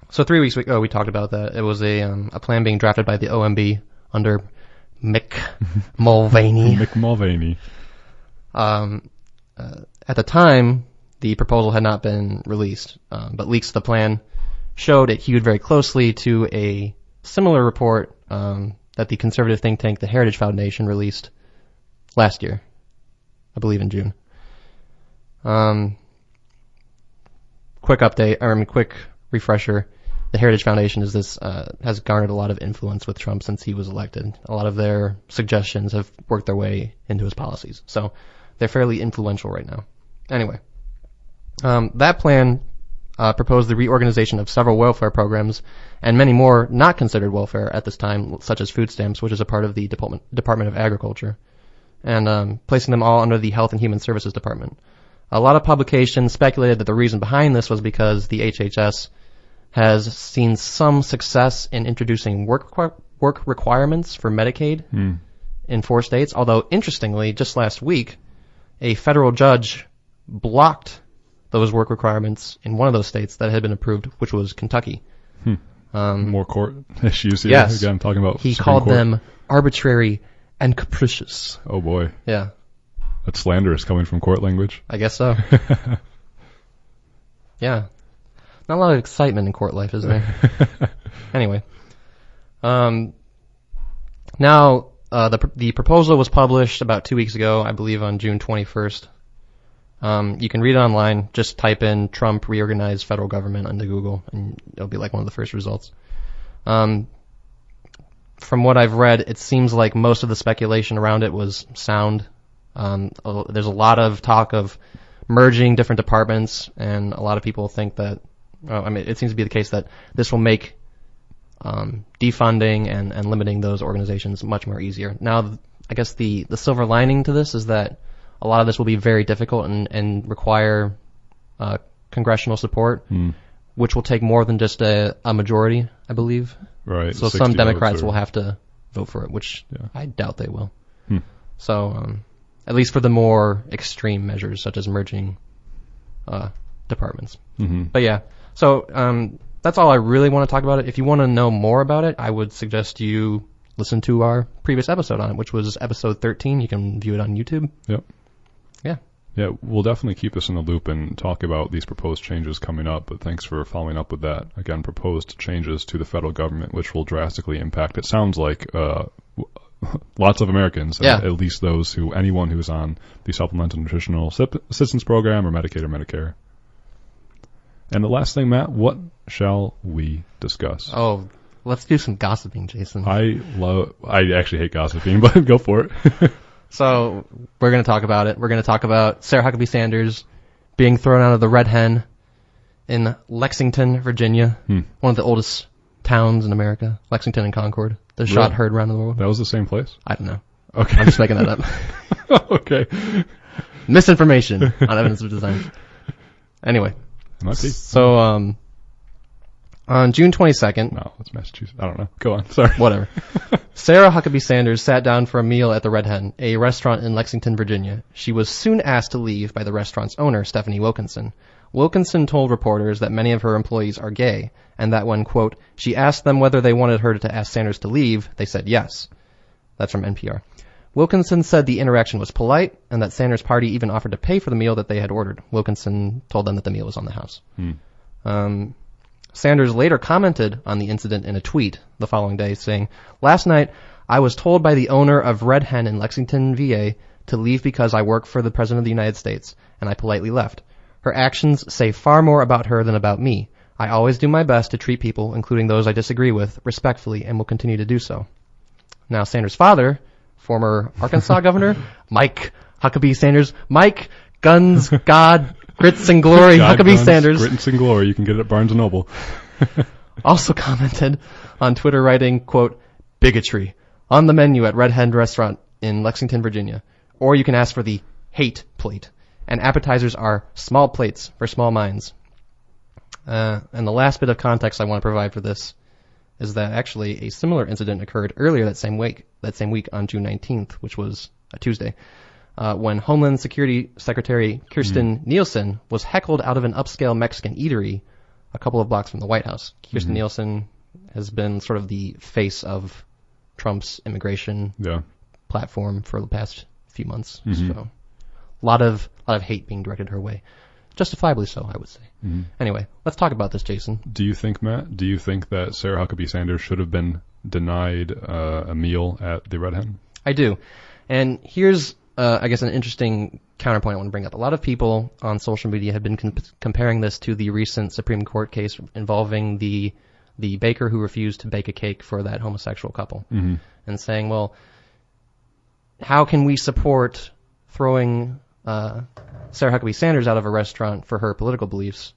So 3 weeks ago we talked about that. It was a plan being drafted by the OMB under Mick Mulvaney. Mick Mulvaney. At the time, the proposal had not been released, but leaks of the plan showed it hewed very closely to a similar report that the conservative think tank, the Heritage Foundation, released last year. I believe in June. Quick refresher. The Heritage Foundation has garnered a lot of influence with Trump since he was elected. A lot of their suggestions have worked their way into his policies. So they're fairly influential right now. Anyway, that plan proposed the reorganization of several welfare programs and many more not considered welfare at this time, such as food stamps, which is a part of the Department of Agriculture, and placing them all under the Health and Human Services Department. A lot of publications speculated that the reason behind this was because the HHS has seen some success in introducing work requirements for Medicaid in 4 states, although interestingly, just last week, a federal judge blocked those work requirements in one of those states that had been approved, which was Kentucky. More court issues here. Yes. Again, talking about He Supreme called Court. them arbitrary and capricious. Oh, boy. Yeah, That's slanderous coming from court language. I guess so. Yeah. Not a lot of excitement in court life, is there? Anyway. Now, the proposal was published about 2 weeks ago, I believe on June 21st. You can read it online. Just type in Trump reorganized federal government into Google, and it'll be like one of the first results. From what I've read, it seems like most of the speculation around it was sound. There's a lot of talk of merging different departments, and a lot of people think that, it seems to be the case that this will make defunding and limiting those organizations much more easier. Now, I guess the silver lining to this is that a lot of this will be very difficult and require congressional support, which will take more than just a majority, I believe. Right. So 60 some Democrats votes or- will have to vote for it, which Yeah. I doubt they will. So at least for the more extreme measures, such as merging departments. But yeah, so that's all I really want to talk about it. If you want to know more about it, I would suggest you listen to our previous episode on it, which was episode 13. You can view it on YouTube. Yep. Yeah. Yeah, we'll definitely keep us in the loop and talk about these proposed changes coming up, but thanks for following up with that. Again, proposed changes to the federal government, which will drastically impact, it sounds like, lots of Americans, Yeah. at least anyone who's on the Supplemental Nutritional Assistance Program or Medicaid or Medicare. And the last thing, Matt, what shall we discuss? Oh, let's do some gossiping, Jason. I actually hate gossiping, but go for it. So we're going to talk about it. We're going to talk about Sarah Huckabee Sanders being thrown out of the Red Hen in Lexington, Virginia, one of the oldest towns in America, Lexington and Concord. The shot Really? heard around the world. That was the same place? I don't know. Okay. I'm just making that up. Okay. Misinformation on Evidence of Design. Anyway, It might be. so on June 22nd, No, it's Massachusetts. I don't know. Go on. Sorry. whatever, Sarah Huckabee Sanders sat down for a meal at the Red Hen, a restaurant in Lexington, Virginia. She was soon asked to leave by the restaurant's owner, Stephanie Wilkinson. Wilkinson told reporters that many of her employees are gay, and that when, quote, she asked them whether they wanted her to ask Sanders to leave, they said yes. That's from NPR. Wilkinson said the interaction was polite, and that Sanders' party even offered to pay for the meal that they had ordered. Wilkinson told them that the meal was on the house. Sanders later commented on the incident in a tweet the following day, saying, "Last night, I was told by the owner of Red Hen in Lexington, VA, to leave because I work for the President of the United States, and I politely left. Her actions say far more about her than about me. I always do my best to treat people, including those I disagree with, respectfully, and will continue to do so." Now, Sanders' father, former Arkansas governor, Mike Huckabee Sanders, Mike, Guns, God, Grits and Glory, God, Huckabee guns, Sanders, Grits and Glory. You can get it at Barnes & Noble. also commented on Twitter writing, quote, "Bigotry on the menu at Red Hen Restaurant in Lexington, Virginia. Or you can ask for the hate plate. And appetizers are small plates for small minds." And the last bit of context I want to provide for this is that actually a similar incident occurred earlier that same week on June 19th, which was a Tuesday, when Homeland Security Secretary Kirsten Nielsen was heckled out of an upscale Mexican eatery a couple of blocks from the White House. Kirsten Nielsen has been sort of the face of Trump's immigration platform for the past few months. So a lot of hate being directed her way. Justifiably so, I would say. Anyway, let's talk about this, Jason. Do you think, Matt, that Sarah Huckabee Sanders should have been denied a meal at the Red Hen? I do. And here's, I guess, an interesting counterpoint I want to bring up. A lot of people on social media have been comparing this to the recent Supreme Court case involving the baker who refused to bake a cake for that homosexual couple. And saying, well, how can we support throwing Sarah Huckabee Sanders out of a restaurant for her political beliefs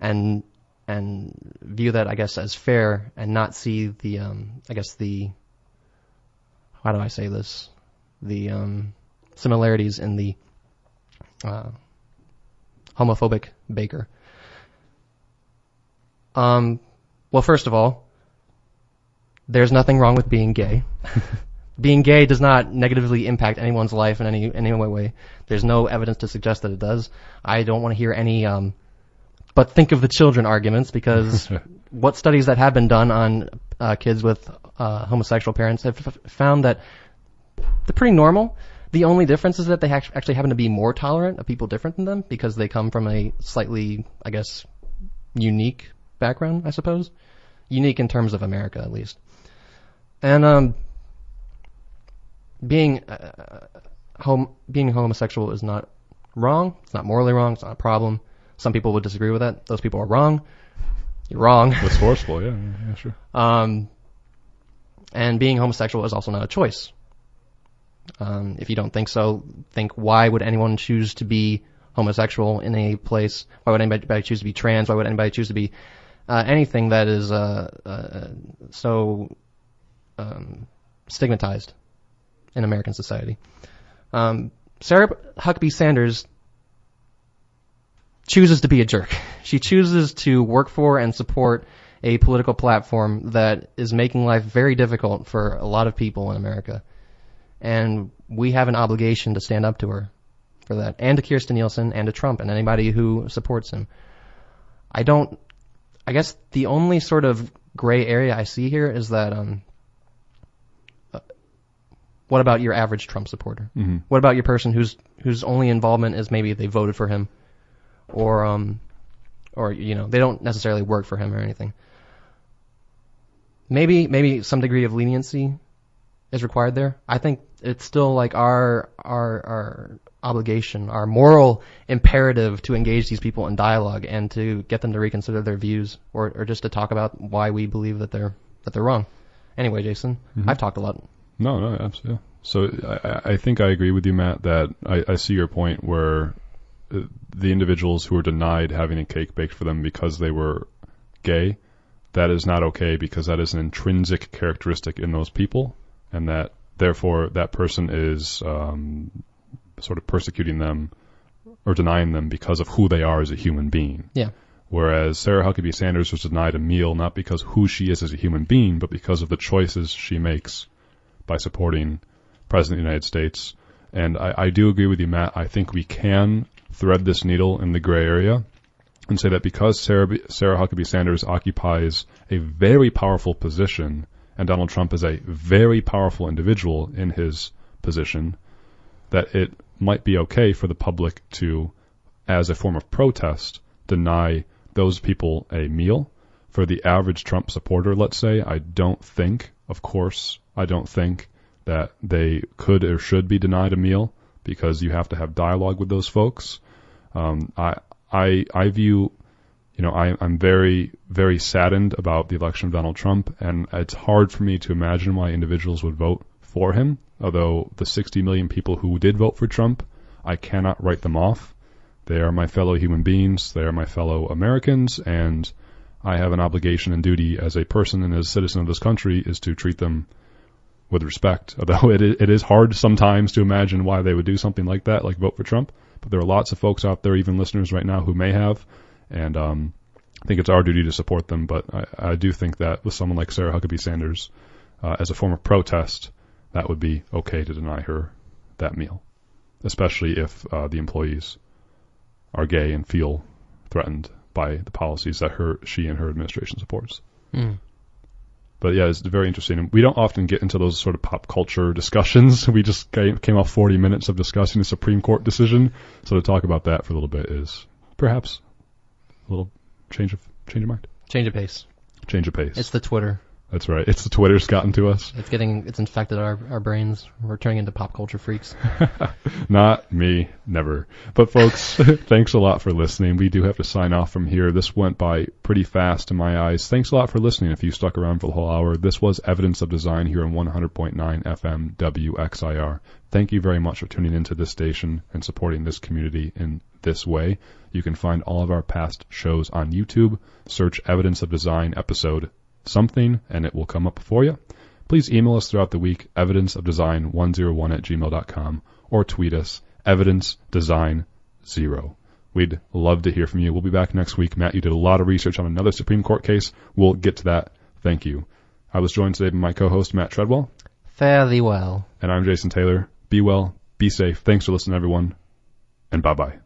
and view that, I guess, as fair and not see the, how do I say this? The similarities in the homophobic baker. Well, first of all, there's nothing wrong with being gay. Being gay does not negatively impact anyone's life in any way. There's no evidence to suggest that it does. I don't want to hear any but think of the children arguments, because what studies that have been done on kids with homosexual parents have found that they're pretty normal. The only difference is that they actually happen to be more tolerant of people different than them because they come from a slightly, I guess, unique background, I suppose. Unique in terms of America, at least. And being homosexual is not wrong. It's not morally wrong. It's not a problem. Some people would disagree with that. Those people are wrong. You're wrong. That's forceful, yeah, sure. And being homosexual is also not a choice. If you don't think so, think, why would anyone choose to be homosexual in a place? Why would anybody choose to be trans? Why would anybody choose to be anything that is so stigmatized in American society? Sarah Huckabee Sanders chooses to be a jerk. She chooses to work for and support a political platform that is making life very difficult for a lot of people in America. And we have an obligation to stand up to her for that, and to Kirstjen Nielsen, and to Trump, and anybody who supports him. I guess the only sort of gray area I see here is that, what about your average Trump supporter? Mm-hmm. What about your person whose only involvement is maybe they voted for him, or they don't necessarily work for him or anything? Maybe some degree of leniency is required there. I think it's still like our obligation, our moral imperative to engage these people in dialogue and to get them to reconsider their views, or just to talk about why we believe that they're wrong. Anyway, Jason, Mm-hmm. I've talked a lot. No, absolutely. So I think I agree with you, Matt, that I see your point where the individuals who are denied having a cake baked for them because they were gay, that is not okay, because that is an intrinsic characteristic in those people, and that therefore that person is sort of persecuting them or denying them because of who they are as a human being. Yeah. Whereas Sarah Huckabee Sanders was denied a meal not because who she is as a human being, but because of the choices she makes by supporting President of the United States. And I do agree with you, Matt. I think we can thread this needle in the gray area and say that because Sarah Huckabee Sanders occupies a very powerful position, and Donald Trump is a very powerful individual in his position, that it might be okay for the public to, as a form of protest, deny those people a meal. For the average Trump supporter, let's say, I don't think that they could or should be denied a meal, because you have to have dialogue with those folks. I view, I'm very, very saddened about the election of Donald Trump, and it's hard for me to imagine why individuals would vote for him. Although the 60 million people who did vote for Trump, I cannot write them off. They are my fellow human beings. They are my fellow Americans, and I have an obligation and duty as a person and as a citizen of this country is to treat them with respect. Although it is hard sometimes to imagine why they would do something like that, like vote for Trump. But there are lots of folks out there, even listeners right now, who may have, and I think it's our duty to support them. But I do think that with someone like Sarah Huckabee Sanders, as a form of protest, that would be okay to deny her that meal, especially if the employees are gay and feel threatened by the policies that she and her administration supports. Mm. But yeah, it's very interesting. And we don't often get into those sort of pop culture discussions. We just came off 40 minutes of discussing the Supreme Court decision. So to talk about that for a little bit is perhaps a little change of mind. Change of pace. Change of pace. It's the Twitter. That's right. It's the Twitter's gotten to us. It's infected our brains. We're turning into pop culture freaks. Not me, never. But folks, thanks a lot for listening. We do have to sign off from here. This went by pretty fast in my eyes. Thanks a lot for listening if you stuck around for the whole hour. This was Evidence of Design here on 100.9 FM WXIR. Thank you very much for tuning into this station and supporting this community in this way. You can find all of our past shows on YouTube. Search Evidence of Design episode something and it will come up for you. Please email us throughout the week, evidenceofdesign101@gmail.com, or tweet us, evidencedesign0. We'd love to hear from you. We'll be back next week. Matt, you did a lot of research on another Supreme Court case. We'll get to that. Thank you. I was joined today by my co-host, Matt Treadwell. Fairly well. And I'm Jason Taylor. Be well, be safe. Thanks for listening, everyone, and bye-bye.